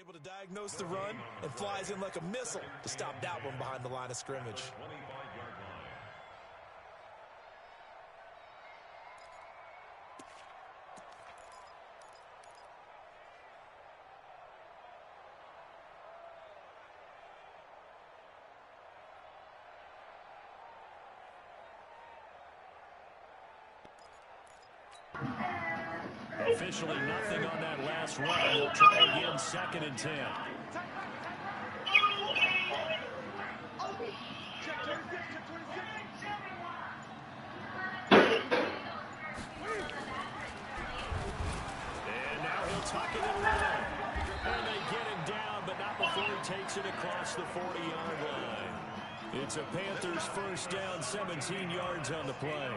able to diagnose the run and flies in like a missile to stop that one behind the line of scrimmage. Officially nothing on that last run. They'll try again, 2nd and 10. And now he'll tuck it and run. And they get him down, but not before he takes it across the 40-yard line. It's a Panthers first down, 17 yards on the play.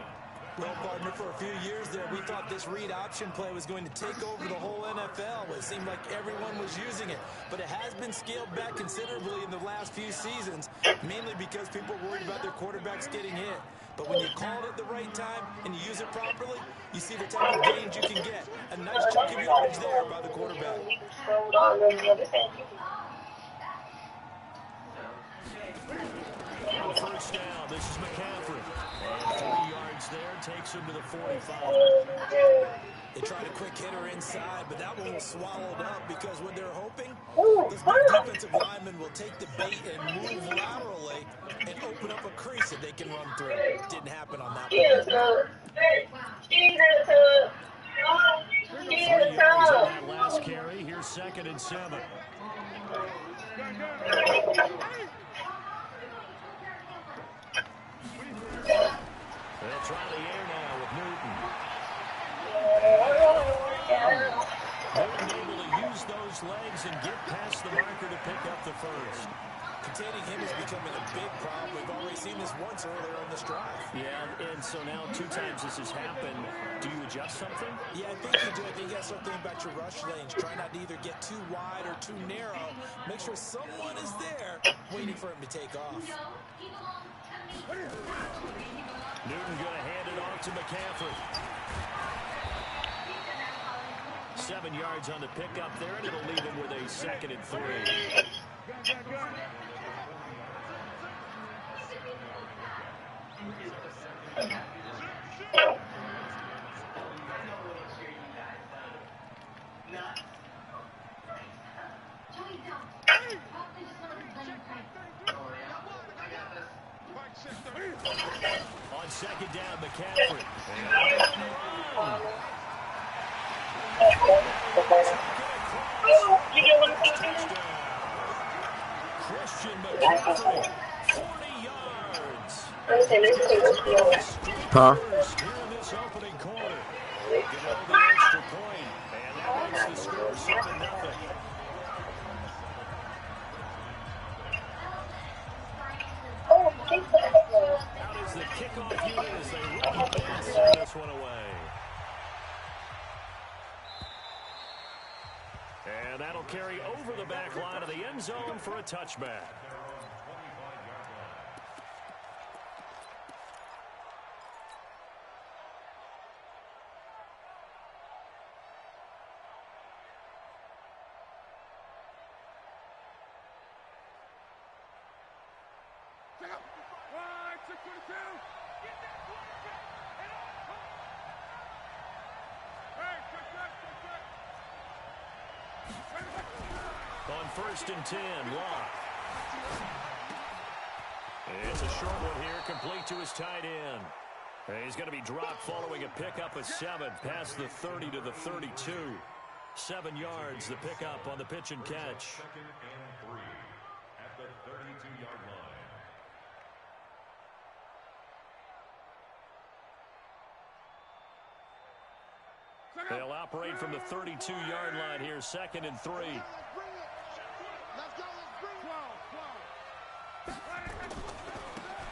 Well, partner, for a few years there, we thought this read option play was going to take over the whole NFL. It seemed like everyone was using it, but it has been scaled back considerably in the last few seasons, mainly because people are worried about their quarterbacks getting hit. But when you call it at the right time and you use it properly, you see the type of gains you can get. A nice chunk of yardage there by the quarterback. On first down, this is McCaffrey. 40 yards there, takes him to the 45. They tried a quick hitter inside, but that one was swallowed up because what they're hoping, this big defensive lineman will take the bait and move laterally and open up a crease that they can run through. Didn't happen on that one. 3 yards on that last carry. Here's 2nd and 7. They'll try the air now with Newton. Newton able to use those legs and get past the marker to pick up the first. Containing him is becoming a big problem. We've already seen this once earlier on this drive. Yeah, and so now 2 times this has happened. Do you adjust something? Yeah, I think you do. I think you got something about your rush lanes. Try not to either get too wide or too narrow. Make sure someone is there waiting for him to take off. Newton going to hand it off to McCaffrey. 7 yards on the pickup there, and it'll leave him with a 2nd and 3. On 2nd down, McCaffrey. Christian McCaffrey, 40 yards. Huh? Here in this opening quarter. Get over the extra point, and that makes the score 7-0. Out is the kickoff unit as they run fast this one away. And that'll carry over the back line of the end zone for a touchback. On 1st and 10, Locke. It's a short one here, complete to his tight end. He's going to be dropped following a pickup of 7, past the 30 to the 32. 7 yards, the pickup on the pitch and catch. 2nd and 3 at the 32-yard line. They'll operate from the 32-yard line here, 2nd and 3.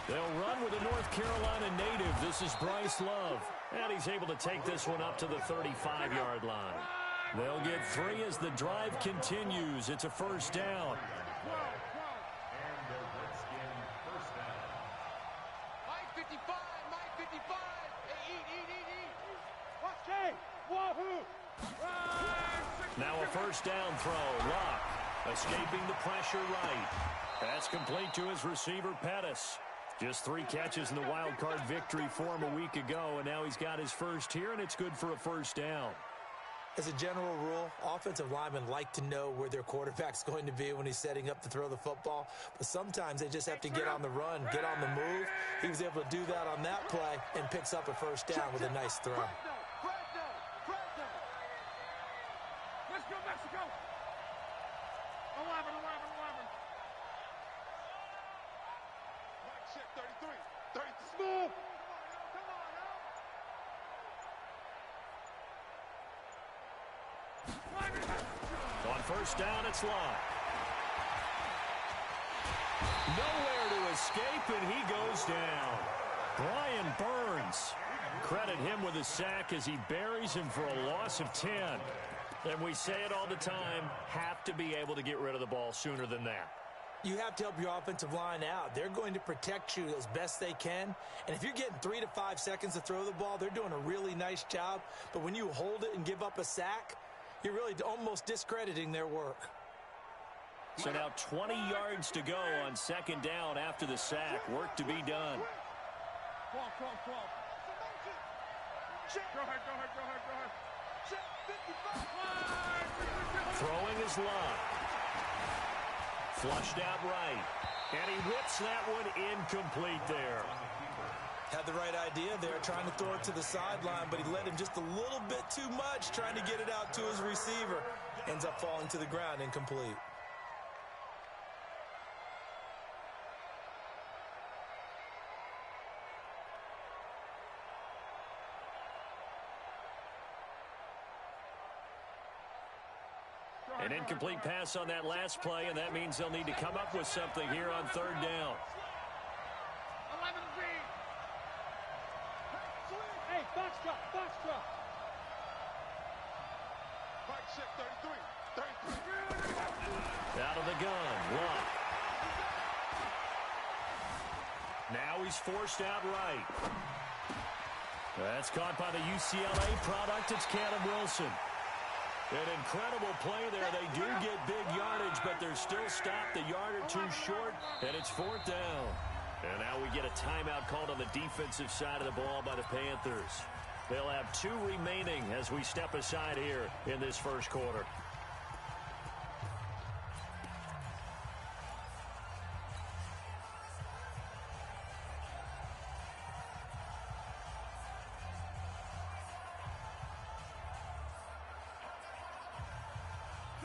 They'll run with a North Carolina native. This is Bryce Love. And he's able to take this one up to the 35-yard line. They'll get 3 as the drive continues. It's a first down. And the Redskin first down. Mike 55, Mike 55. Hey, eat. Okay, wahoo. Now a first down throw. Locke. Escaping the pressure right. That's complete to his receiver, Pettis. Just 3 catches in the wild card victory for him a week ago, and now he's got his first here, and it's good for a first down. As a general rule, offensive linemen like to know where their quarterback's going to be when he's setting up to throw the football, but sometimes they just have to get on the run, get on the move. He was able to do that on that play and picks up a first down with a nice throw. Let's go, Mexico! 11. Mike check 33. Smooth! On first down, it's Locke. Nowhere to escape, and he goes down. Brian Burns. Credit him with a sack as he buries him for a loss of 10. And we say it all the time, have to be able to get rid of the ball sooner than that. You have to help your offensive line out. They're going to protect you as best they can. And if you're getting 3 to 5 seconds to throw the ball, they're doing a really nice job. But when you hold it and give up a sack, you're really almost discrediting their work. So now 20 yards to go on second down after the sack. Work to be done. 12. Go ahead. Throwing is Locke. Flushed out right. And he whips that one incomplete there. Had the right idea there, trying to throw it to the sideline, but he led him just a little bit too much, trying to get it out to his receiver. Ends up falling to the ground, incomplete. An incomplete pass on that last play, and that means they'll need to come up with something here on third down. 11 Hey, box drop. Mike check 33. Out of the gun, Locke. Now he's forced out right. That's caught by the UCLA product. It's Caleb Wilson. An incredible play there. They do get big yardage, but they're still stopped a yard or two short, and it's fourth down. And now we get a timeout called on the defensive side of the ball by the Panthers. They'll have 2 remaining as we step aside here in this first quarter.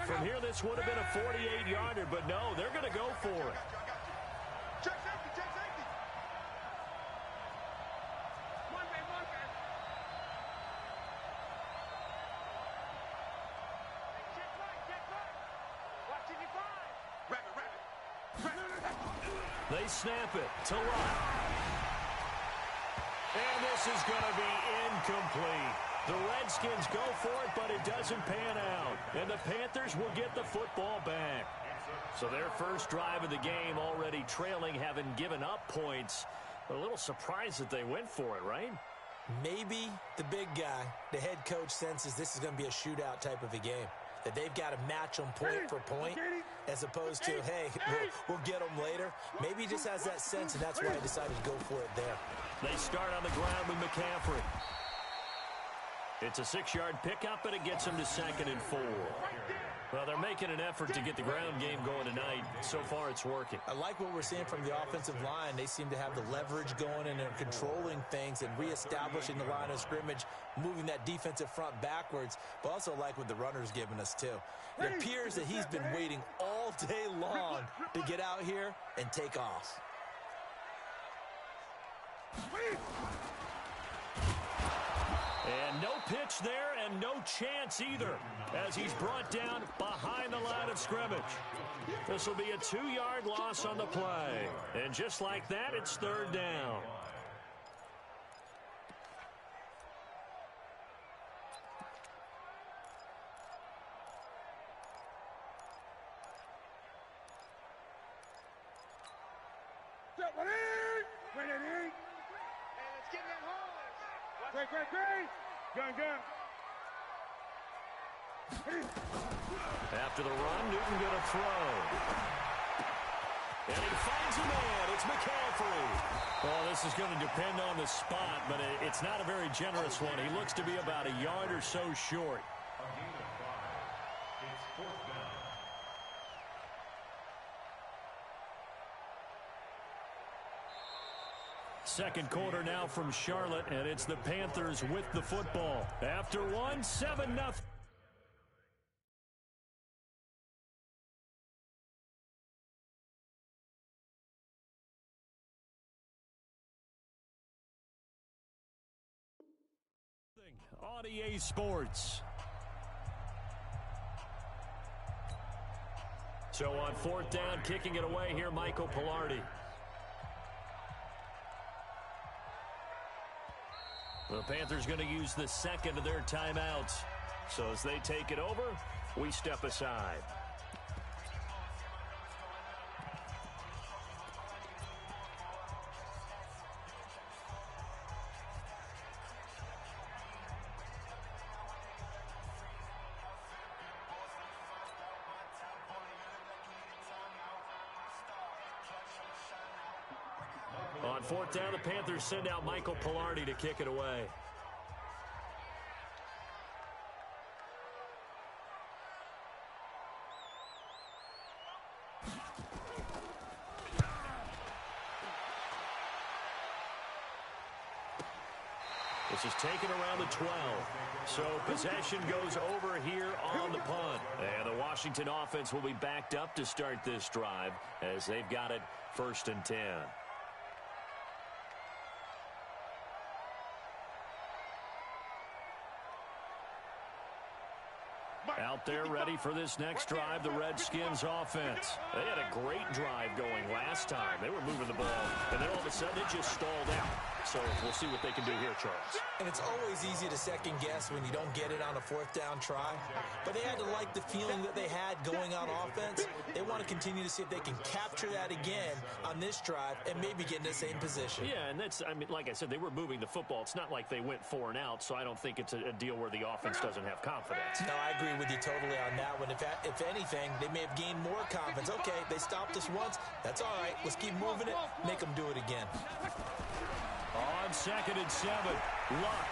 From here, this would have been a 48-yarder, but no, they're going to go for it. Check safety. One man. Check right. Watching you find. Rabbit. They snap it to Locke. And this is going to be incomplete. The Redskins go for it, but it doesn't pan out. And the Panthers will get the football back. So their first drive of the game already trailing, having given up points. But a little surprised that they went for it, right? Maybe the big guy, the head coach, senses this is going to be a shootout type of a game. That they've got to match them point for point as opposed to, hey, we'll get them later. Maybe he just has that sense, and that's why he decided to go for it there. They start on the ground with McCaffrey. It's a 6-yard pickup, and it gets them to 2nd and 4. Well, they're making an effort to get the ground game going tonight. So far, it's working. I like what we're seeing from the offensive line. They seem to have the leverage going, and they're controlling things and reestablishing the line of scrimmage, moving that defensive front backwards, but also like what the runner's giving us, too. It appears that he's been waiting all day long to get out here and take off. And no pitch there and no chance either as he's brought down behind the line of scrimmage. This will be a 2-yard loss on the play. And just like that, it's third down. Great. Gun. After the run, Newton going to throw. And he finds a man. It's McCaffrey. Well, this is going to depend on the spot, but it's not a very generous one. He looks to be about a yard or so short. A gain of 5. It's 4th down. Second quarter now from Charlotte, and it's the Panthers with the football. After one, 7-0. On EA Sports. So on 4th down, kicking it away here, Michael Pilardi. The Panthers going to use the second of their timeouts. So as they take it over, we step aside. On 4th down, the Panthers send out Michael Pilardi to kick it away. This is taken around the 12. So possession goes over here on the punt. And the Washington offense will be backed up to start this drive as they've got it 1st and 10. Out there ready for this next drive, the Redskins offense. They had a great drive going last time. They were moving the ball, and then all of a sudden it just stalled out. So we'll see what they can do here, Charles. And it's always easy to second guess when you don't get it on a 4th down try. But they had to like the feeling that they had going on offense. They want to continue to see if they can capture that again on this drive and maybe get in the same position. Yeah, and that's, I mean, like I said, they were moving the football. It's not like they went 4 and out, so I don't think it's a deal where the offense doesn't have confidence. No, I agree with you totally on that one. If anything, they may have gained more confidence. Okay, they stopped us once. That's all right. Let's keep moving it. Make them do it again. On 2nd and 7, Luck.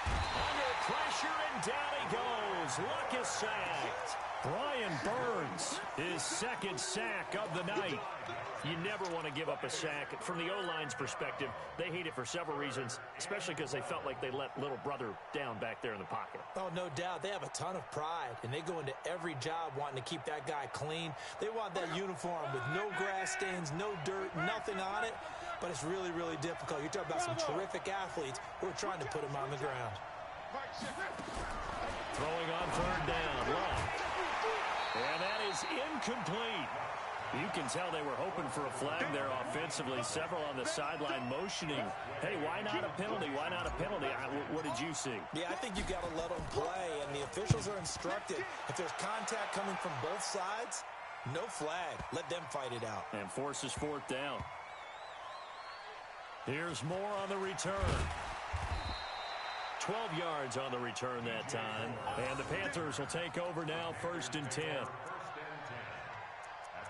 Under pressure, and down he goes. Luck is sacked. Brian Burns, his 2nd sack of the night. You never want to give up a sack. From the O-line's perspective, they hate it for several reasons, especially because they felt like they let little brother down back there in the pocket. Oh, no doubt. They have a ton of pride, and they go into every job wanting to keep that guy clean. They want that uniform with no grass stains, no dirt, nothing on it. But it's really, really difficult. You're talking about some terrific athletes who are trying to put him on the ground. Throwing on 3rd down, Luck. And that is incomplete. You can tell they were hoping for a flag there offensively. Several on the sideline motioning. Hey, why not a penalty? Why not a penalty? What did you see? Yeah, I think you've got to let them play, and the officials are instructed. If there's contact coming from both sides, no flag. Let them fight it out. And forces 4th down. Here's more on the return. 12 yards on the return that time. And the Panthers will take over now, 1st and 10. At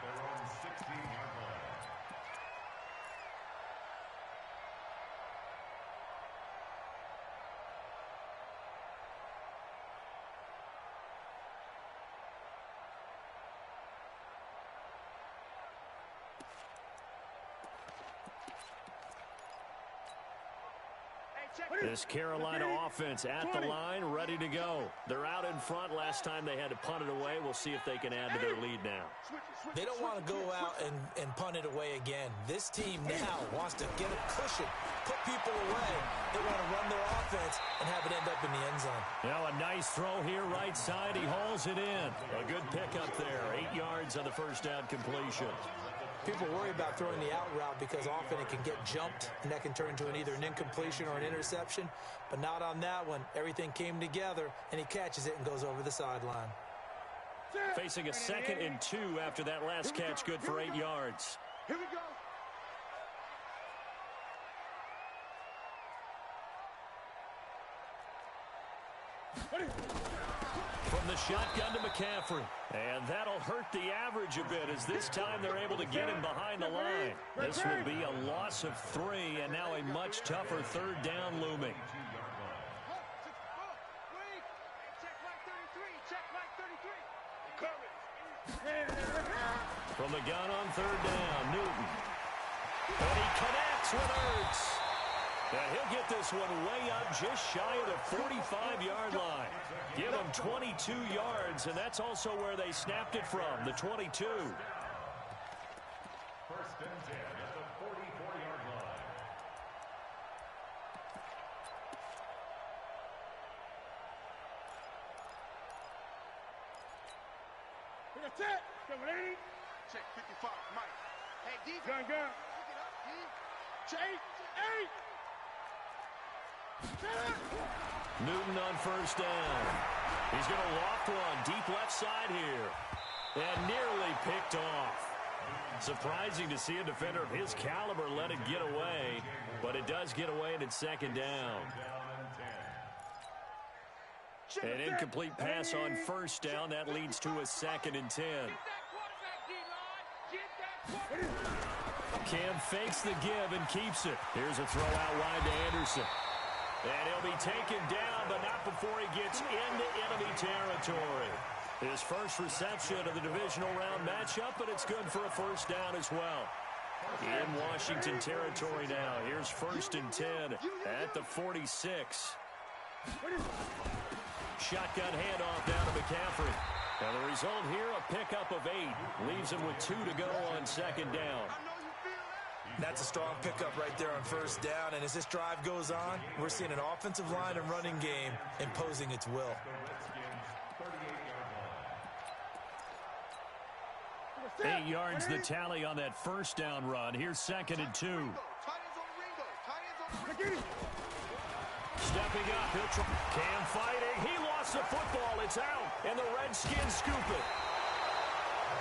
their own 16-yard line. This Carolina offense at the line, ready to go. They're out in front. Last time they had to punt it away. We'll see if they can add to their lead now. They don't want to go out and punt it away again. This team now wants to get a cushion, put people away. They want to run their offense and have it end up in the end zone. Now a nice throw here right side. He hauls it in. A good pickup there. 8 yards on the 1st down completion. People worry about throwing the out route because often it can get jumped, and that can turn into either an incompletion or an interception. But not on that one. Everything came together, and he catches it and goes over the sideline. Facing a 2nd and 2 after that last catch, good for 8 yards. Here we go. shotgun to McCaffrey. And that'll hurt the average a bit as this time they're able to get him behind the line. This will be a loss of 3 and now a much tougher third down looming. From the gun on third down, Newton. And he connects with Ertz. And he'll get this one way up just shy of the 45-yard line. Give him 22 yards, and that's also where they snapped it from, the 22. First and 10 at the 44-yard line. That's it. Check 55, Mike. Hey, D. Gun. Pick it up, D. Check 8. Newton on first down. He's going to loft one deep left side here. And nearly picked off. Surprising to see a defender of his caliber let it get away. But it does get away and it's second down. An incomplete pass on first down. That leads to a 2nd and 10. Cam fakes the give and keeps it. Here's a throw out wide to Anderson. And he'll be taken down, but not before he gets into enemy territory. His first reception of the divisional round matchup, but it's good for a first down as well. In Washington territory now. Here's 1st and 10 at the 46. Shotgun handoff down to McCaffrey. And the result here, a pickup of 8. Leaves him with 2 to go on second down. That's a strong pickup right there on first down. And as this drive goes on, we're seeing an offensive line and running game imposing its will. 8 yards the tally on that first down run. Here's 2nd and 2. Stepping up, he'll try. Cam fighting. He lost the football. It's out. And the Redskins scoop it.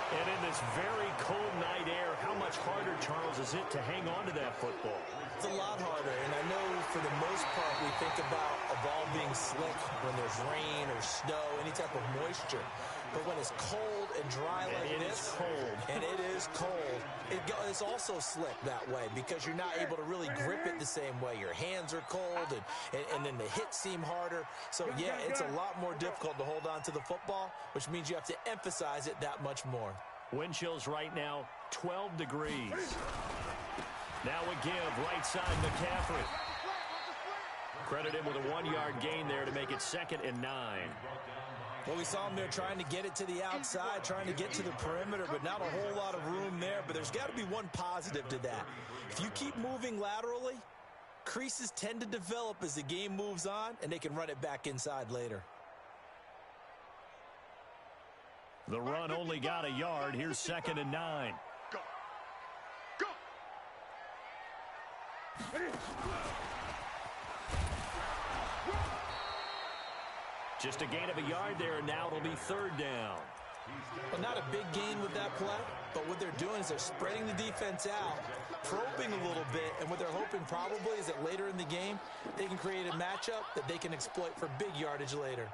And in this very cold night air, how much harder, Charles, is it to hang on to that football? It's a lot harder, and I know for the most part we think about a ball being slick when there's rain or snow, any type of moisture. But when it's cold and dry like this, and it is cold, it's also slick that way because you're not able to really grip it the same way. Your hands are cold, and then the hits seem harder. So, yeah, it's a lot more difficult to hold on to the football, which means you have to emphasize it that much more. Wind chills right now, 12 degrees. Now a give, right side, McCaffrey. Credit him with a 1-yard gain there to make it 2nd and 9. Well, we saw him there trying to get it to the outside, trying to get to the perimeter, but not a whole lot of room there. But there's got to be one positive to that. If you keep moving laterally, creases tend to develop as the game moves on, and they can run it back inside later. The run only got a yard. Here's 2nd and 9. Go. Go. Just a gain of a yard there, and now it'll be 3rd down. Well, not a big gain with that play, but what they're doing is they're spreading the defense out, probing a little bit, and what they're hoping probably is that later in the game, they can create a matchup that they can exploit for big yardage later.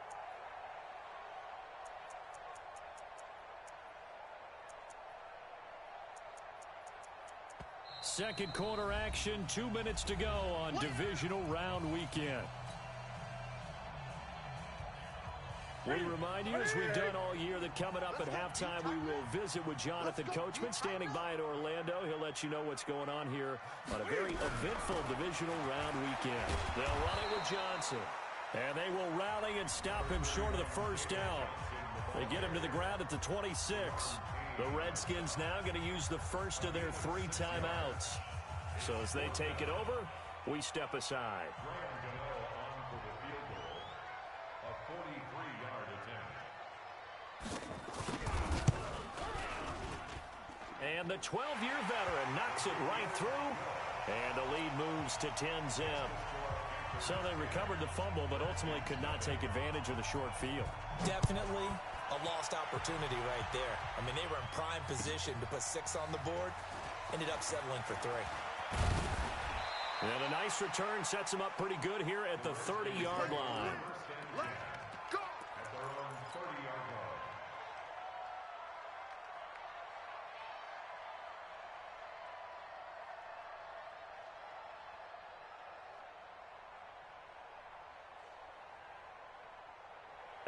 Second quarter action, 2 minutes to go on divisional round weekend. We remind you, as we've done all year, that coming up at halftime, we will visit with Jonathan Coachman standing by in Orlando. He'll let you know what's going on here on a very eventful divisional round weekend. They'll run it with Johnson, and they will rally and stop him short of the first down. They get him to the ground at the 26. The Redskins now going to use the first of their 3 timeouts. So as they take it over, we step aside. And the 12-year veteran knocks it right through, and the lead moves to 10-zip. So they recovered the fumble, but ultimately could not take advantage of the short field. Definitely a lost opportunity right there. I mean, they were in prime position to put 6 on the board, ended up settling for 3. And a nice return sets them up pretty good here at the 30-yard line. Let's go. At their own 30-yard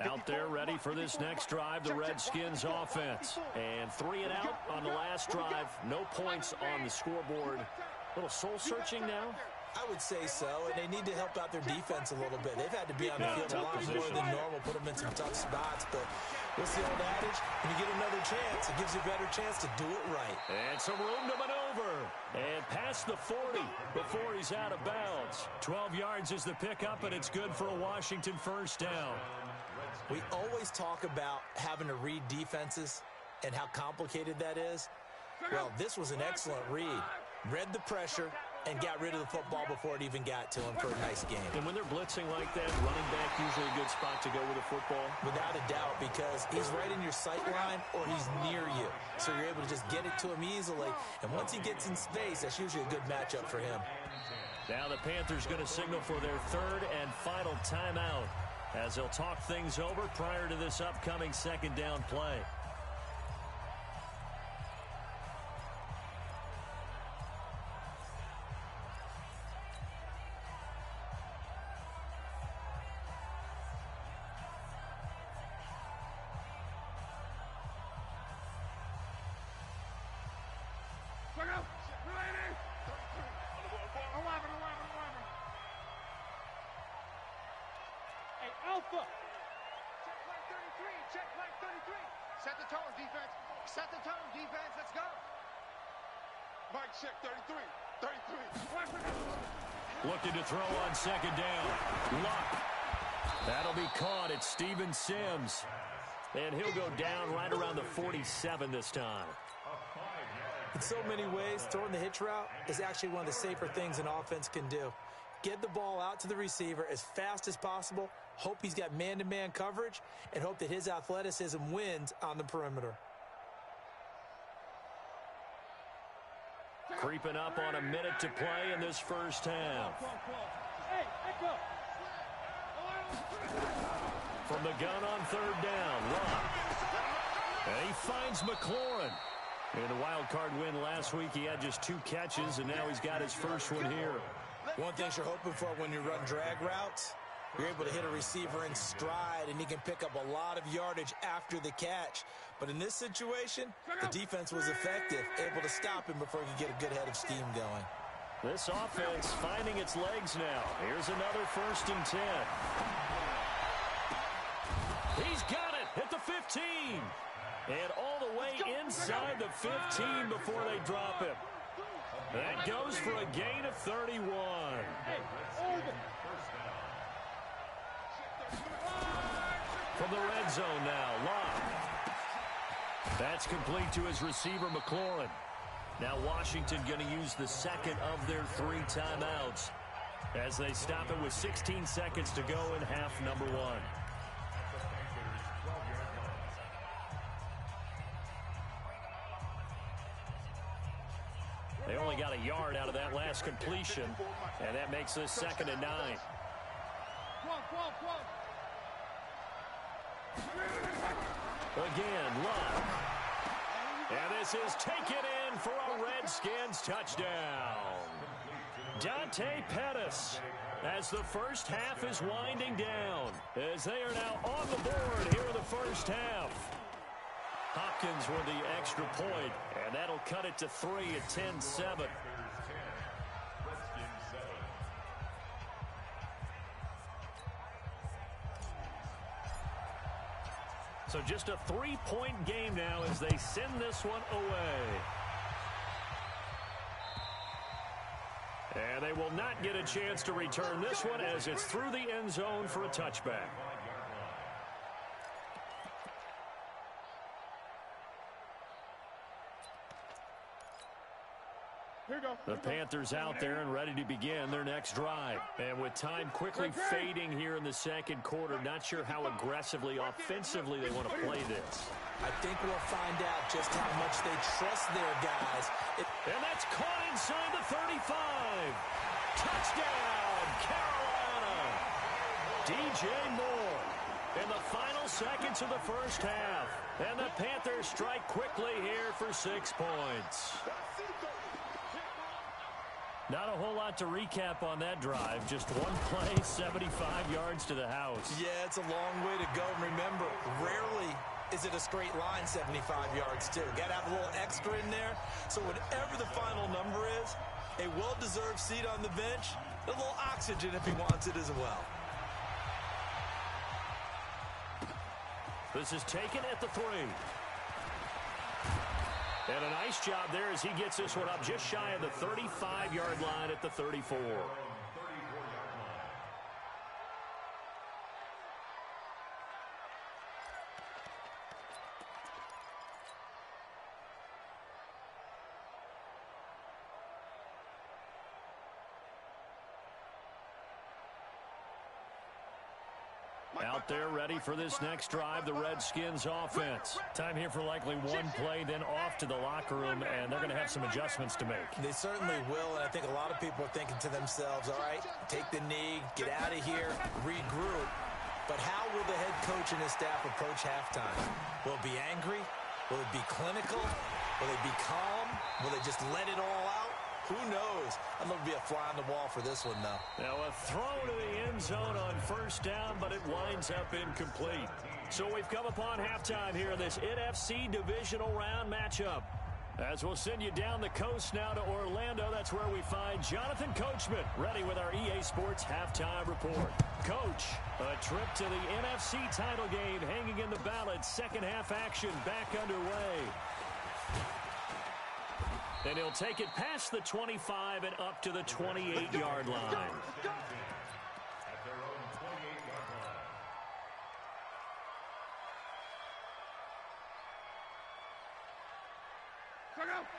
Out there ready for this next drive, the Redskins offense. And 3 and out on the last drive. No points on the scoreboard. A little soul-searching now? I would say so, and they need to help out their defense a little bit. They've had to be on the field a lot more than normal, put them in some tough spots. But what's the old adage? When you get another chance, it gives you a better chance to do it right. And some room to maneuver. And past the 40 before he's out of bounds. 12 yards is the pickup, and it's good for a Washington first down. We always talk about having to read defenses and how complicated that is. Well, this was an excellent read. Read the pressure and got rid of the football before it even got to him for a nice game. And when they're blitzing like that, running back usually a good spot to go with a football? Without a doubt, because he's right in your sight line or he's near you. So you're able to just get it to him easily. And once he gets in space, that's usually a good matchup for him. Now the Panthers going to signal for their third and final timeout as they'll talk things over prior to this upcoming second down play. Alpha. Check flag 33. Check flag 33. Set the tone, defense. Set the tone, defense. Let's go. Mike, check 33. 33. Looking to throw on second down. Luck. That'll be caught. It's Steven Sims. And he'll go down right around the 47 this time. In so many ways, throwing the hitch route is actually one of the safer things an offense can do. Get the ball out to the receiver as fast as possible, hope he's got man-to-man coverage, and hope that his athleticism wins on the perimeter. Creeping up on a minute to play in this first half. From the gun on third down, Luck. And he finds McLaurin. In the wild card win last week, he had just 2 catches, and now he's got his first one here. One thing you're hoping for when you run drag routes, you're able to hit a receiver in stride, and he can pick up a lot of yardage after the catch. But in this situation, the defense was effective, able to stop him before he could get a good head of steam going. This offense finding its legs now. Here's another 1st and 10. He's got it at the 15. And all the way inside the 15 before they drop him. That goes for a gain of 31. From the red zone now, Locke. That's complete to his receiver, McLaurin. Now Washington going to use the second of their 3 timeouts as they stop it with 16 seconds to go in half number 1. They only got a yard out of that last completion, and that makes this 2nd and 9. Again, Luck. And this is taken in for a Redskins touchdown. Dante Pettis, as the first half is winding down, as they are now on the board here in the first half. Hopkins with the extra point, and that'll cut it to 3 at 10-7. So just a 3-point game now as they send this one away. And they will not get a chance to return this one as it's through the end zone for a touchback. The Panthers out there and ready to begin their next drive. And with time quickly fading here in the second quarter, not sure how aggressively, offensively they want to play this. I think we'll find out just how much they trust their guys. And that's caught inside the 35. Touchdown, Carolina. DJ Moore in the final seconds of the first half. And the Panthers strike quickly here for 6 points. Not a whole lot to recap on that drive. Just one play, 75 yards to the house. Yeah, it's a long way to go. Remember, rarely is it a straight line 75 yards, too. Got to have a little extra in there. So whatever the final number is, a well-deserved seat on the bench, a little oxygen if he wants it as well. This is taken at the 3. And a nice job there as he gets this one up just shy of the 35-yard line at the 34. Out there ready for this next drive, the Redskins offense. Time here for likely one play, then off to the locker room, and they're going to have some adjustments to make. They certainly will, and I think a lot of people are thinking to themselves, all right, take the knee, get out of here, regroup. But how will the head coach and his staff approach halftime? Will it be angry? Will it be clinical? Will it be calm? Will they just let it all out? Who knows? I'd love to be a fly on the wall for this one, though. Now a throw to the end zone on first down, but it winds up incomplete. So we've come upon halftime here in this NFC Divisional Round matchup. As we'll send you down the coast now to Orlando, that's where we find Jonathan Coachman, ready with our EA Sports Halftime Report. Coach, a trip to the NFC title game hanging in the balance. Second half action back underway. And he'll take it past the 25 and up to the 28-yard line. At their own 28-yard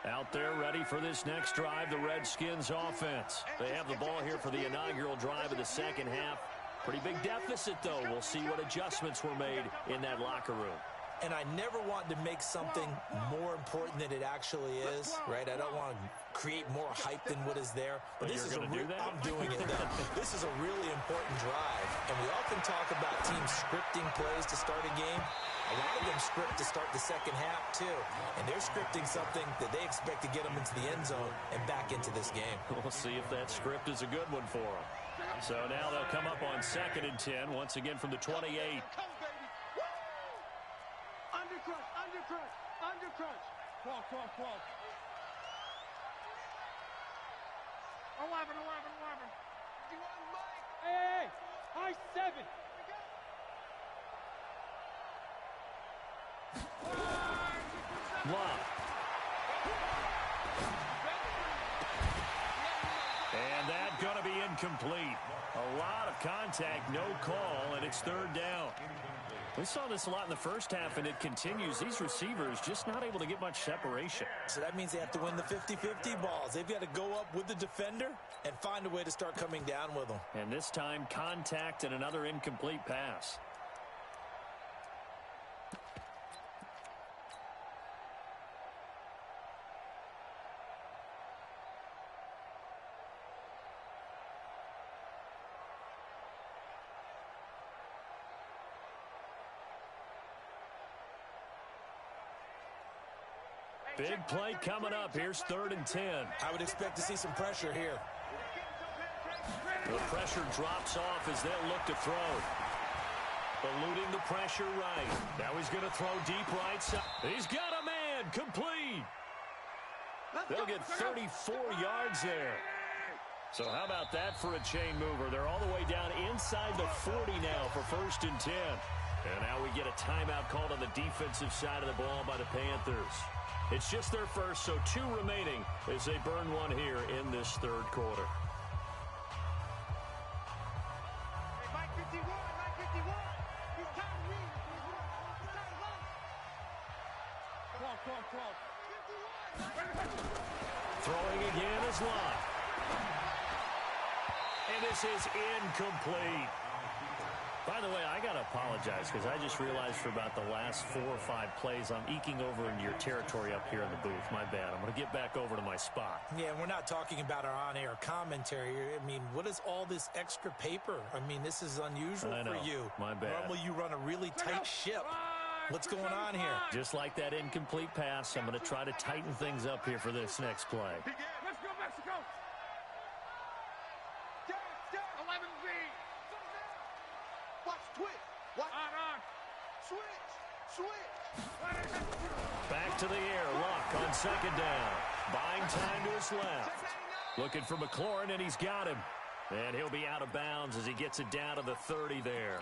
line. Out there ready for this next drive, the Redskins offense. They have the ball here for the inaugural drive of the second half. Pretty big deficit, though. We'll see what adjustments were made in that locker room. And I never want to make something more important than it actually is, right? I don't want to create more hype than what is there. But this is I'm doing it, though. This is a really important drive. And we often talk about teams scripting plays to start a game. A lot of them script to start the second half, too. And they're scripting something that they expect to get them into the end zone and back into this game. We'll see if that script is a good one for them. So now they'll come up on 2nd and 10, once again from the 28. Undercrunch. 12. 11. Hey, high 7. Block. And that's going to be incomplete. A lot of contact, no call, and it's 3rd down. We saw this a lot in the first half, and it continues. These receivers just not able to get much separation. So that means they have to win the 50-50 balls. They've got to go up with the defender and find a way to start coming down with them. And this time, contact and another incomplete pass. Big play coming up. Here's 3rd and 10. I would expect to see some pressure here. The pressure drops off as they'll look to throw. Eluding the pressure right. Now he's going to throw deep right side. He's got a man. Complete. They'll get 34 yards there. So how about that for a chain mover? They're all the way down inside the 40 now for 1st and 10. And now we get a timeout called on the defensive side of the ball by the Panthers. It's just their first, so 2 remaining as they burn one here in this 3rd quarter. Hey, Mike 51. He's time to leave. He's time to run. 12. Throwing again is Lott. And this is incomplete. By the way, I got to apologize because I just realized for about the last 4 or 5 plays, I'm eking over into your territory up here in the booth. My bad. I'm going to get back over to my spot. Yeah, we're not talking about our on-air commentary. I mean, what is all this extra paper? I mean, this is unusual for you. My bad. Normally you run a really tight ship. What's going on here? Just like that incomplete pass, I'm going to try to tighten things up here for this next play. Let's go, Mexico! 11B. Watch, twitch. What? On. Switch. Back to the air. Luck on second down. Buying time to his left. Looking for McLaurin, and he's got him. And he'll be out of bounds as he gets it down to the 30 there.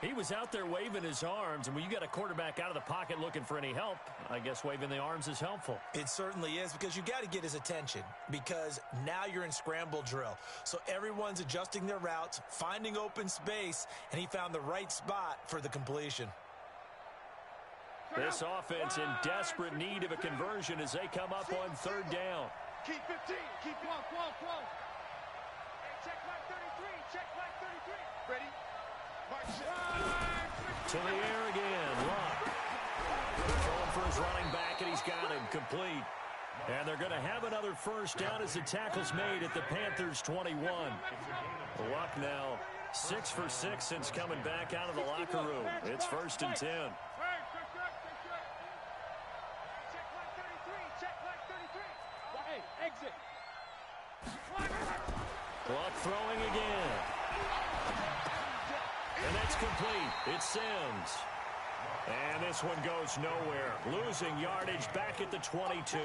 He was out there waving his arms, and when you got a quarterback out of the pocket looking for any help, I guess waving the arms is helpful. It certainly is, because you got to get his attention, because now you're in scramble drill. So everyone's adjusting their routes, finding open space, and he found the right spot for the completion. This offense in desperate need of a conversion as they come up on third down. Keep 15. Keep close. Hey, check line 33. Check line 33. Ready? To the air again. Luck. Throwing for his running back, and he's got him complete. And they're going to have another first down as the tackle's made at the Panthers' 21. Luck now 6 for 6 since coming back out of the locker room. It's 1st and 10. Exit. Luck throwing again. And that's complete. It's Sims. And this one goes nowhere. Losing yardage back at the 22.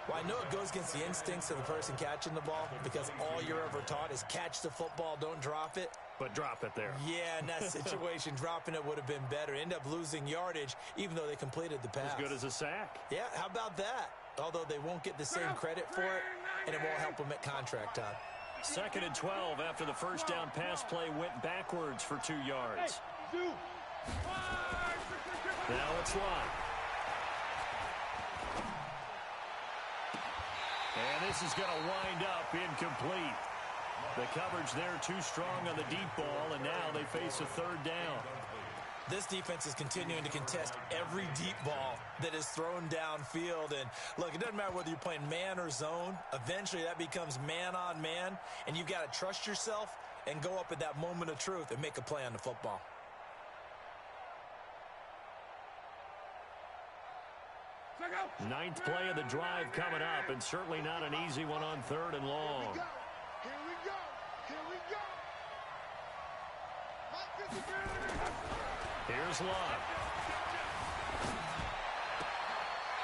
Well, I know it goes against the instincts of the person catching the ball, because all you're ever taught is catch the football, don't drop it. But drop it there. Yeah, in that situation, dropping it would have been better. End up losing yardage, even though they completed the pass. As good as a sack. Yeah, how about that? Although they won't get the same credit for it, and it won't help them at contract time. 2nd and 12 after the first down pass play went backwards for 2 yards. Now it's Lott. And this is going to wind up incomplete. The coverage there too strong on the deep ball, and now they face a 3rd down. This defense is continuing to contest every deep ball that is thrown downfield. And look, it doesn't matter whether you're playing man or zone. Eventually that becomes man on man, and you've got to trust yourself and go up at that moment of truth and make a play on the football. Ninth play of the drive coming up, and certainly not an easy one on 3rd and long. Here we go. Here's Lott.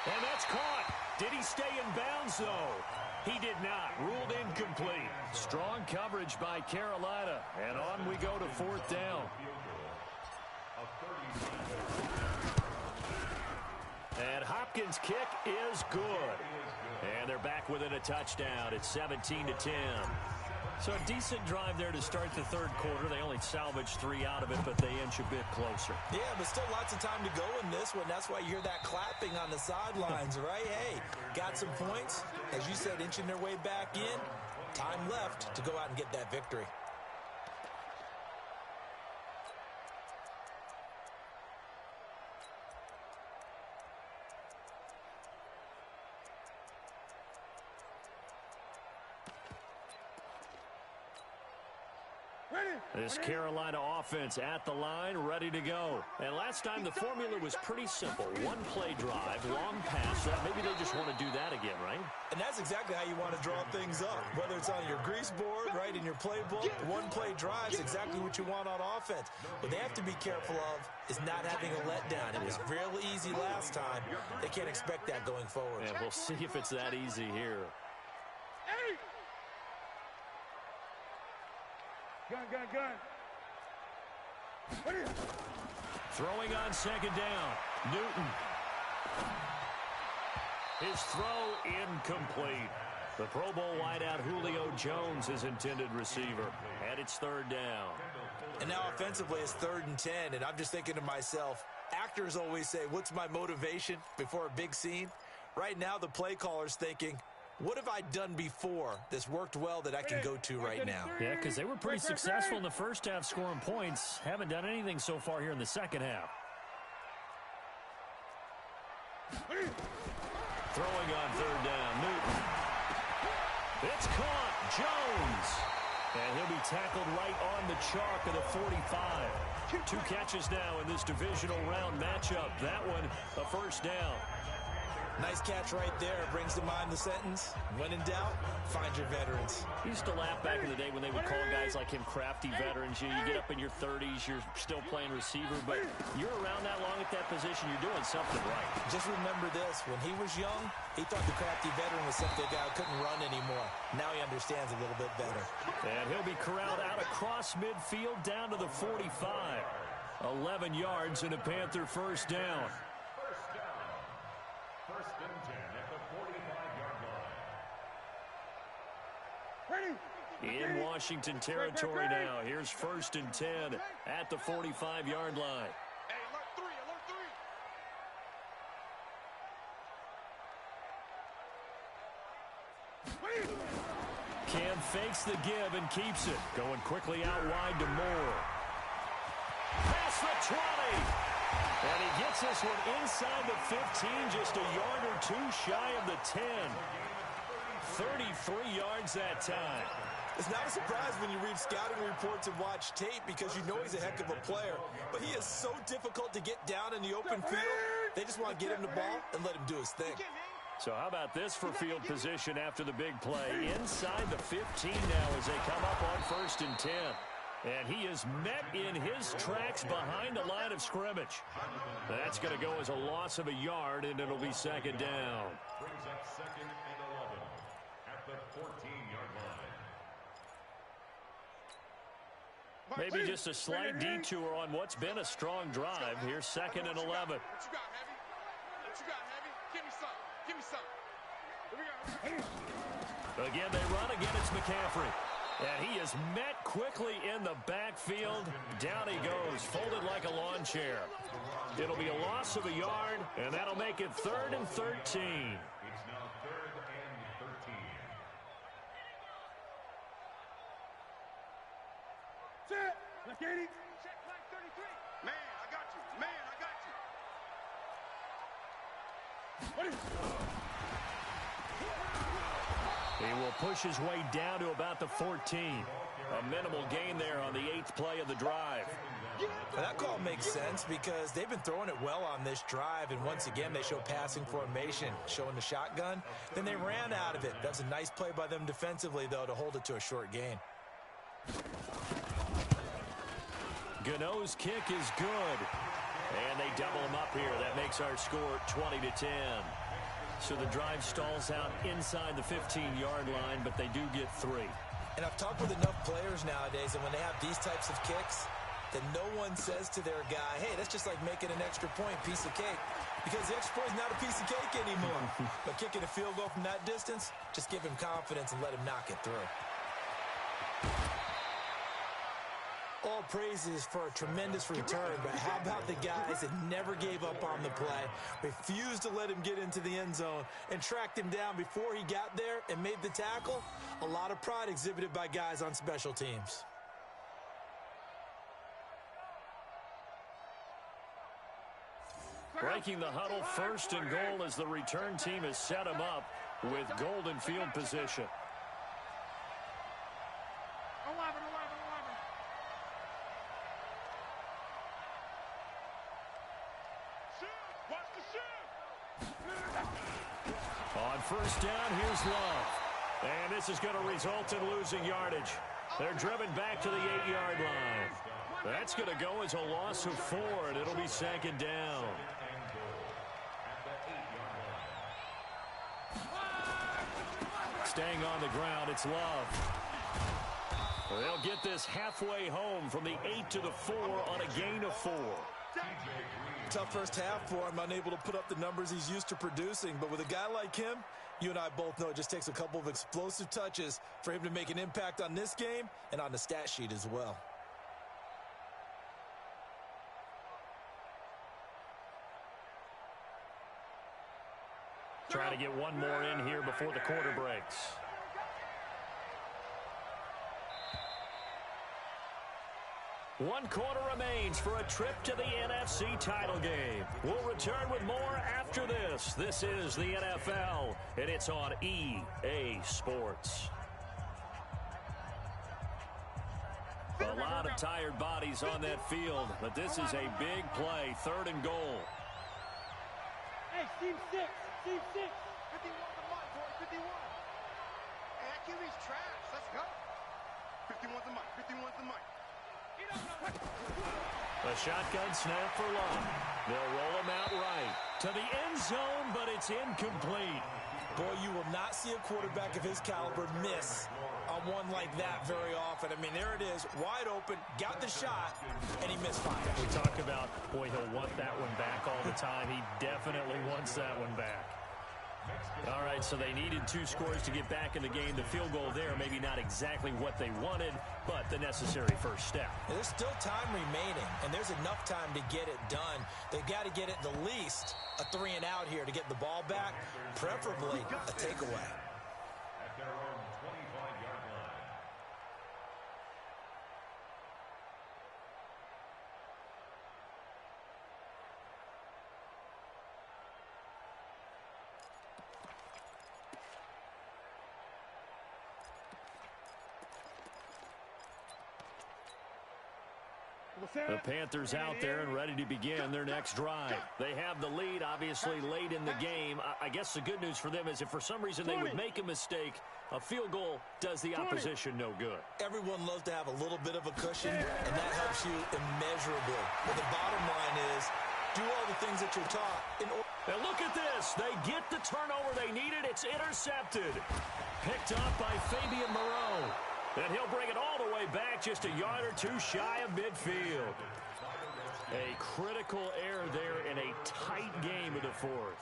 And that's caught. Did he stay in bounds, though? He did not. Ruled incomplete. Strong coverage by Carolina. And on we go to 4th down. And Hopkins' kick is good. And they're back within a touchdown. It's 17-10. So a decent drive there to start the 3rd quarter. They only salvaged 3 out of it, but they inch a bit closer. Yeah, but still lots of time to go in this one. That's why you hear that clapping on the sidelines, right? Hey, got some points. As you said, inching their way back in. Time left to go out and get that victory. This Carolina offense at the line, ready to go. And last time the formula was pretty simple. 1-play drive, long pass. Maybe they just want to do that again, right? And that's exactly how you want to draw things up. Whether it's on your grease board, right, in your playbook, 1-play drive is exactly what you want on offense. What they have to be careful of is not having a letdown. It was real easy last time. They can't expect that going forward. And we'll see if it's that easy here. Gun. Throwing on 2nd down. Newton. His throw incomplete. The Pro Bowl wideout Julio Jones is intended receiver. And it's 3rd down. And now offensively it's 3rd and 10. And I'm just thinking to myself, actors always say, what's my motivation before a big scene? Right now the play caller's thinking, what have I done before that's worked well that I can go to right now? Yeah, because they were pretty successful in the first half scoring points. Haven't done anything so far here in the second half. Throwing on 3rd down, Newton. It's caught, Jones. And he'll be tackled right on the chalk of the 45. 2 catches now in this divisional round matchup. That one, a 1st down. Nice catch right there. Brings to mind the sentence, when in doubt, find your veterans. I used to laugh back in the day when they would call guys like him crafty veterans. You get up in your 30s, you're still playing receiver, but you're around that long at that position, you're doing something right. Just remember this, when he was young, he thought the crafty veteran was simply a guy who couldn't run anymore. Now he understands a little bit better. And he'll be corralled out across midfield down to the 45. 11 yards and a Panther first down. First and 10 at the 45-yard line. In Washington territory now. Here's first and 10 at the 45-yard line. Hey, alert 3, alert 3. Cam fakes the give and keeps it. Going quickly out wide to Moore. Past the 20. And he gets this one inside the 15, just a yard or two shy of the 10. 33 yards that time. It's not a surprise when you read scouting reports and watch tape because you know he's a heck of a player. But he is so difficult to get down in the open field. They just want to get him the ball and let him do his thing. So how about this for field position after the big play? Inside the 15 now as they come up on first and 10. And he is met in his tracks behind the line of scrimmage. That's going to go as a loss of a yard, and it'll be second down. Brings up second and 11 at the 14-yard line. Maybe just a slight detour on what's been a strong drive. Here's second and 11. What you got, Heavy? What you got, Heavy? Give me some. Give me some. Here we go. Again, they run. Again, it's McCaffrey. And he is met quickly in the backfield. Down he goes, folded like a lawn chair. It'll be a loss of a yard, and that'll make it 3rd and 13. It's now 3rd and 13. Check. Left 80. Check flag 33. Man, I got you. Man, I got you. He will push his way down to about the 14. A minimal gain there on the 8th play of the drive. That call makes sense because they've been throwing it well on this drive, and once again they show passing formation, showing the shotgun. Then they ran out of it. That's a nice play by them defensively, though, to hold it to a short gain. Gano's kick is good. And they double him up here. That makes our score 20-10. So the drive stalls out inside the 15-yard line, but they do get 3. And I've talked with enough players nowadays, and when they have these types of kicks, then no one says to their guy, hey, that's just like making an extra point, piece of cake. Because the extra point is not a piece of cake anymore. But kicking a field goal from that distance, just give him confidence and let him knock it through. All praises for a tremendous return, but how about the guys that never gave up on the play, refused to let him get into the end zone, and tracked him down before he got there and made the tackle? A lot of pride exhibited by guys on special teams. Breaking the huddle, first and goal as the return team has set him up with golden field position. 11. Watch the shoot. On first down, here's Love. And this is going to result in losing yardage. They're driven back to the 8-yard line. That's going to go as a loss of 4, and it'll be second down. Staying on the ground, it's Love. They'll get this halfway home from the 8 to the 4 on a gain of 4. Tough first half for him, unable to put up the numbers he's used to producing. But with a guy like him, you and I both know it just takes a couple of explosive touches for him to make an impact on this game and on the stat sheet as well. Trying to get one more in here before the quarter breaks. One quarter remains for a trip to the NFC title game. We'll return with more after this. This is the NFL, and it's on EA Sports. A lot of tired bodies on that field, but this is a big play, 3rd and goal. Hey, team 6, Deep 6. 51's the mic, boy. 51. Hey, that QB's trash. Let's go. 51's the mic. 51's the mic. A shotgun snap for Love. They'll roll him out right to the end zone, but it's incomplete. Boy, you will not see a quarterback of his caliber miss on one like that very often. I mean, there it is, wide open, got the shot, and he misfired. We talk about, boy, he'll want that one back all the time. He definitely wants that one back. All right, so they needed 2 scores to get back in the game. The field goal there, maybe not exactly what they wanted, but the necessary first step. There's still time remaining, and there's enough time to get it done. They've got to get it the least a 3-and-out here to get the ball back, preferably a takeaway. At their own 25-yard line. The Panthers out there and ready to begin their next drive. They have the lead, obviously, late in the game. I guess the good news for them is if for some reason they would make a mistake, a field goal does the opposition no good. Everyone loves to have a little bit of a cushion, and that helps you immeasurably. But the bottom line is, do all the things that you're taught. And look at this. They get the turnover they needed. It's intercepted. Picked up by Fabian Moreau. And he'll bring it all the way back just a yard or 2 shy of midfield. A critical error there in a tight game of the 4th.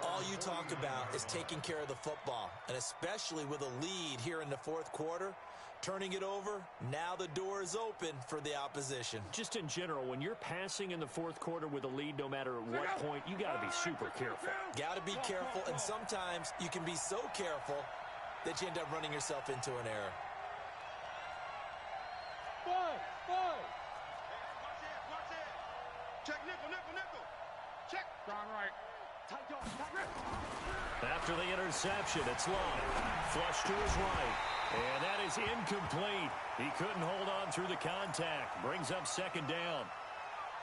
All you talk about is taking care of the football, and especially with a lead here in the 4th quarter, turning it over, now the door is open for the opposition. Just in general, when you're passing in the 4th quarter with a lead, no matter at what point, you got to be super careful. Got to be careful, and sometimes you can be so careful that you end up running yourself into an error. Check nickel. Check. Gone right. Tight yard. After the interception, it's Love. Flush to his right. And that is incomplete. He couldn't hold on through the contact. Brings up 2nd down.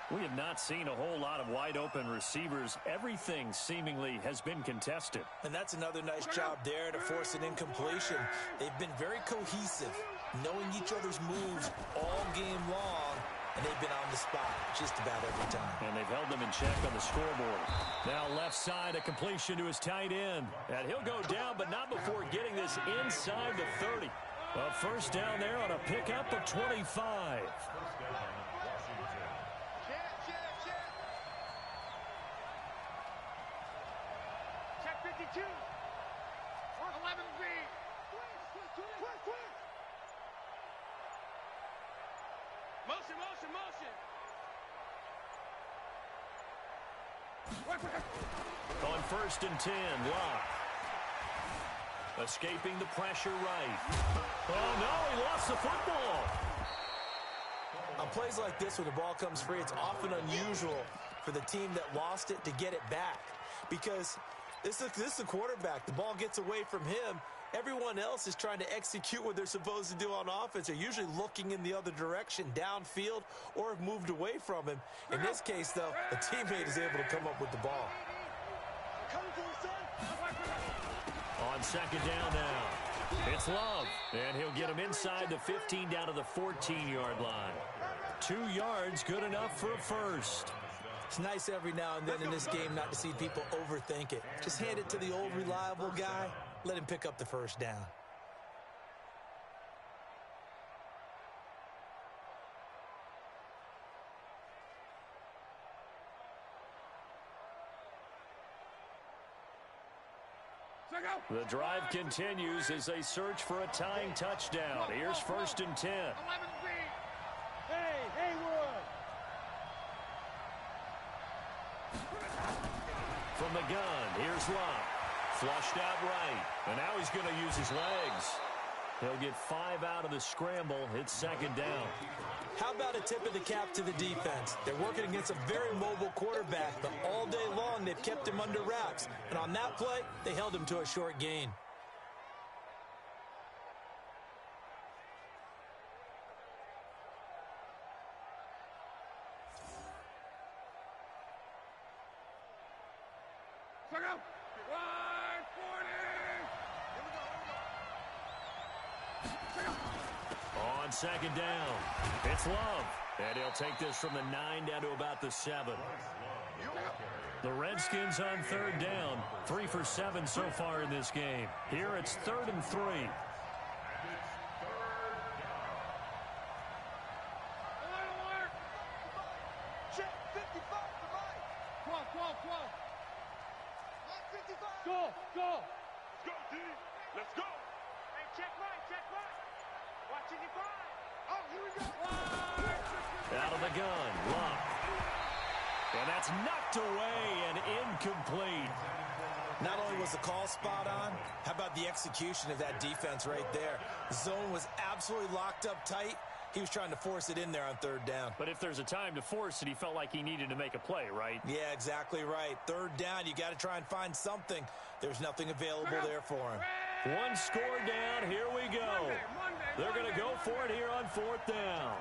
We have not seen a whole lot of wide-open receivers. Everything seemingly has been contested. And that's another nice job there to force an incompletion. They've been very cohesive, knowing each other's moves all game long, and they've been on the spot just about every time. And they've held them in check on the scoreboard. Now left side, a completion to his tight end. And he'll go down, but not before getting this inside the 30. A first down there on a pickup of 25. Check 52. 11B. Quick. Motion. On 1st and 10, Love. Escaping the pressure right. Oh, no, he lost the football. On plays like this where the ball comes free, it's often unusual for the team that lost it to get it back. Because this is a quarterback. The ball gets away from him. Everyone else is trying to execute what they're supposed to do on offense. They're usually looking in the other direction, downfield, or have moved away from him. In this case, though, a teammate is able to come up with the ball. On 2nd down now, it's Love. And he'll get him inside the 15 down to the 14-yard line. 2 yards, good enough for a first. It's nice every now and then in this game not to see people overthink it. Just hand it to the old reliable guy. Let him pick up the first down. The drive continues as they search for a tying touchdown. Here's 1st and 10. 11B. Hey, Haywood. From the gun, here's Love. Flushed out right. And now he's going to use his legs. He'll get 5 out of the scramble. It's 2nd down. How about a tip of the cap to the defense? They're working against a very mobile quarterback, but all day long they've kept him under wraps. And on that play, they held him to a short gain. On second down, it's Love. And he'll take this from the 9 down to about the 7. The Redskins on third down, 3 for 7 so far in this game. Here it's 3rd and 3. Check 55 for Mike. Come on. Mike 55. Go. Let's go, D. Let's go. Hey, check right. Watch it, oh, here we go. Out of the gun, Love. And that's knocked away and incomplete. Not only was the call spot on, how about the execution of that defense right there? The zone was absolutely locked up tight. He was trying to force it in there on 3rd down. But if there's a time to force it, he felt like he needed to make a play, right? Yeah, exactly right. 3rd down, you got to try and find something. There's nothing available there for him. One score down, here we go. They're going to go for it here on 4th down.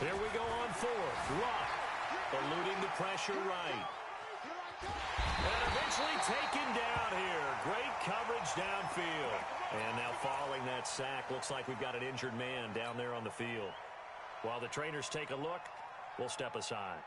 Here we go on 4th. Luck eluding the pressure right. And eventually taken down here. Great coverage downfield. And now following that sack, looks like we've got an injured man down there on the field. While the trainers take a look, we'll step aside.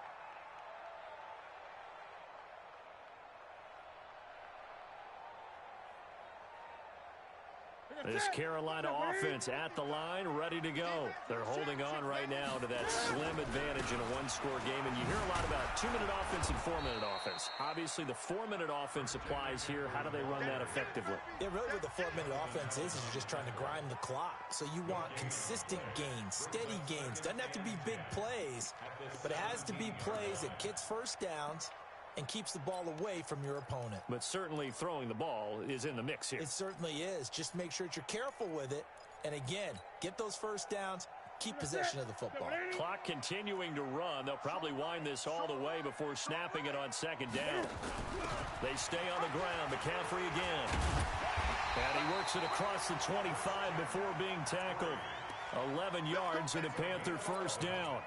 This Carolina offense at the line, ready to go. They're holding on right now to that slim advantage in a one-score game. And you hear a lot about 2-minute offense and 4-minute offense. Obviously, the 4-minute offense applies here. How do they run that effectively? Yeah, really what the 4-minute offense is you're just trying to grind the clock. So you want consistent gains, steady gains. Doesn't have to be big plays, but it has to be plays that gets first downs and keeps the ball away from your opponent. But certainly throwing the ball is in the mix here. It certainly is. Just make sure that you're careful with it. And again, get those first downs, keep possession of the football. Clock continuing to run. They'll probably wind this all the way before snapping it on 2nd down. They stay on the ground. McCaffrey again. And he works it across the 25 before being tackled. 11 yards and a Panther first down.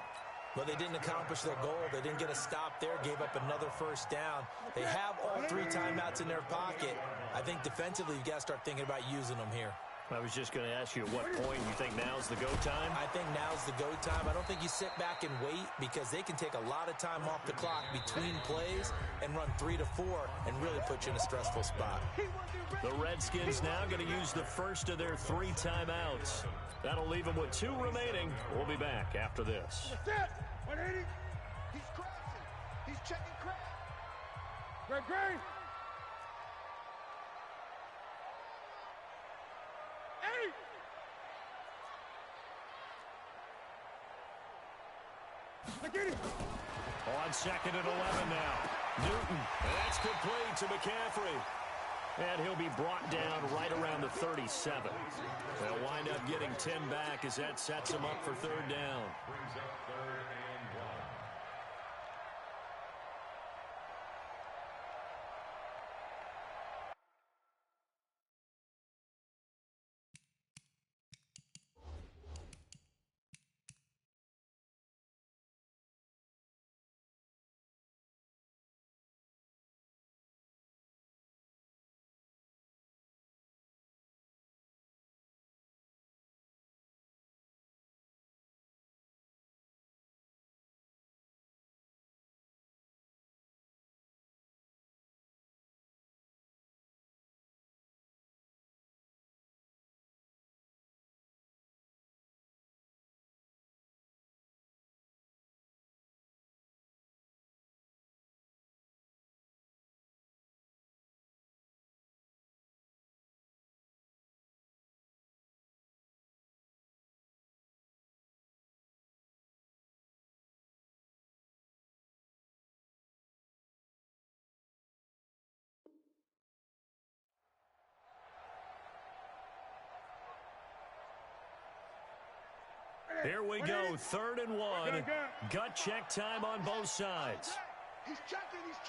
Well, they didn't accomplish their goal. They didn't get a stop there, gave up another first down. They have all 3 timeouts in their pocket. I think defensively, you've got to start thinking about using them here. I was just going to ask you at what point you think now's the go time? I think now's the go time. I don't think you sit back and wait because they can take a lot of time off the clock between plays and run 3 to 4 and really put you in a stressful spot. The Redskins now going to use the first of their 3 timeouts. That'll leave them with 2 remaining. We'll be back after this. 180. He's crashing. He's checking crash. Great. 8. On 2nd and 11 now. Newton. That's complete to McCaffrey. And he'll be brought down right around the 37. They'll wind up getting 10 back as that sets them up for 3rd down. Brings up 3rd and 1. Here we go, 3rd and 1. Gut check time on both sides. He's checking. Next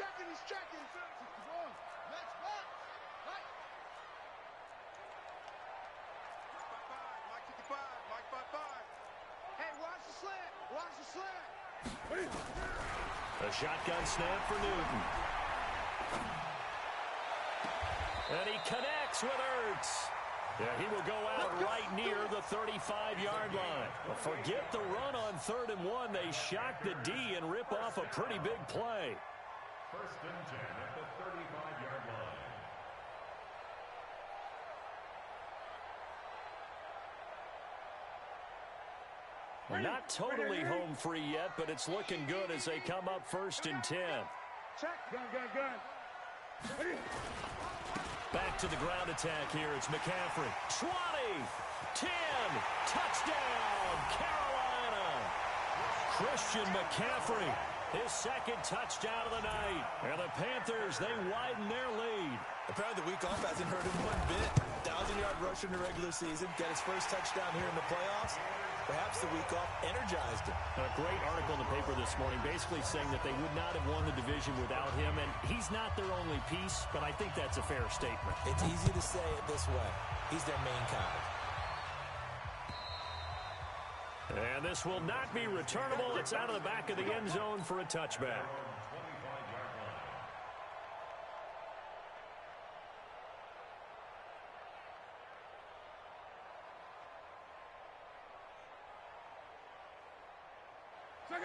block. Right. Mike 55. Mike 55. Hey, watch the slant. A shotgun snap for Newton. And he connects with Ertz. Yeah, he will go out right near the 35-yard line. Well, forget the run on 3rd and 1. They shock the D and rip off a pretty big play. 1st and 10 at the 35-yard line. Not totally home free yet, but it's looking good as they come up 1st and 10. Check. Gun. Back to the ground attack here. It's McCaffrey. 20, 10, touchdown, Carolina. Christian McCaffrey, his 2nd touchdown of the night. And the Panthers, they widen their lead. Apparently the week off hasn't hurt him one bit. 1,000-yard rusher in the regular season. Get his first touchdown here in the playoffs. Perhaps the week off energized him. A great article in the paper this morning basically saying that they would not have won the division without him. And he's not their only piece, but I think that's a fair statement. It's easy to say it this way. He's their main guy. And this will not be returnable. It's out of the back of the end zone for a touchback.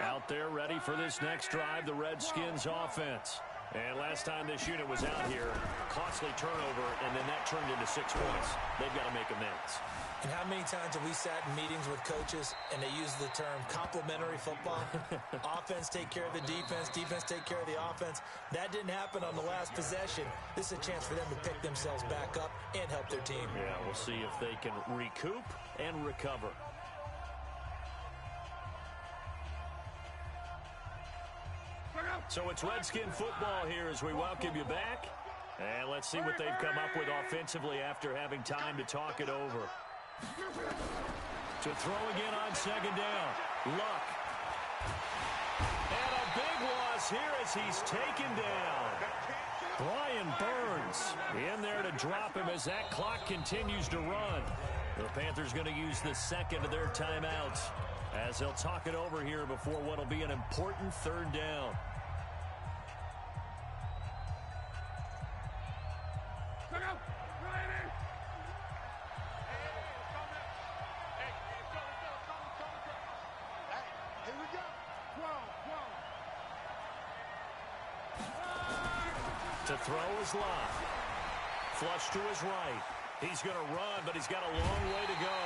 Out there ready for this next drive, the Redskins offense. And last time this unit was out here, costly turnover, and then that turned into 6 points. They've got to make amends. And how many times have we sat in meetings with coaches and they use the term complementary football? Offense take care of the defense, defense take care of the offense. That didn't happen on the last possession. This is a chance for them to pick themselves back up and help their team. Yeah, we'll see if they can recoup and recover. So it's Redskin football here as we welcome you back. And let's see what they've come up with offensively after having time to talk it over. To throw again on 2nd down. Luck. And a big loss here as he's taken down. Brian Burns in there to drop him as that clock continues to run. The Panthers going to use the 2nd of their timeouts as they'll talk it over here before what will be an important 3rd down. To throw is Lott. Flush to his right. He's going to run, but he's got a long way to go.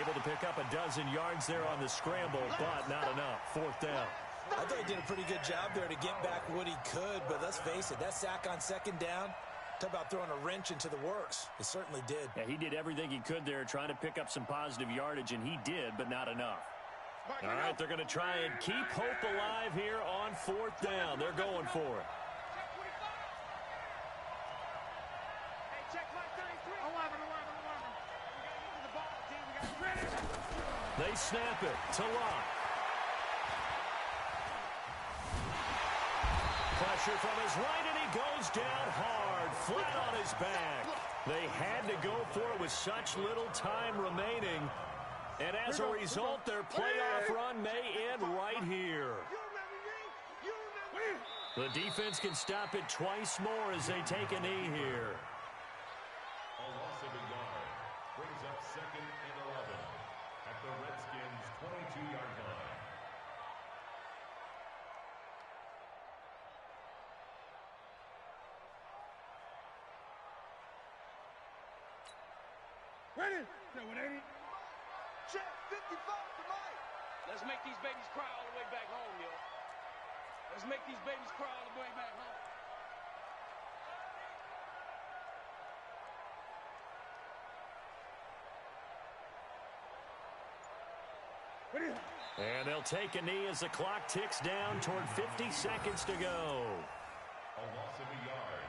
Able to pick up a dozen yards there on the scramble, but not enough. 4th down. I thought he did a pretty good job there to get back what he could, but let's face it, that sack on 2nd down, talk about throwing a wrench into the works. It certainly did. Yeah, he did everything he could there trying to pick up some positive yardage, and he did, but not enough. All right, they're going to try and keep hope alive here on 4th down. They're going for it. They snap it to Lott. Pressure from his right, and he goes down hard, flat on his back. They had to go for it with such little time remaining. And as a result, their playoff run may end right here. The defense can stop it twice more as they take a knee here. A loss of a yard brings up 2nd and 11 at the Redskins' 22-yard line. Ready? No, it ain't. Check 55 to Mike. Let's make these babies cry all the way back home, yo. Let's make these babies cry all the way back home. And they'll take a knee as the clock ticks down toward 50 seconds to go. A loss of a yard.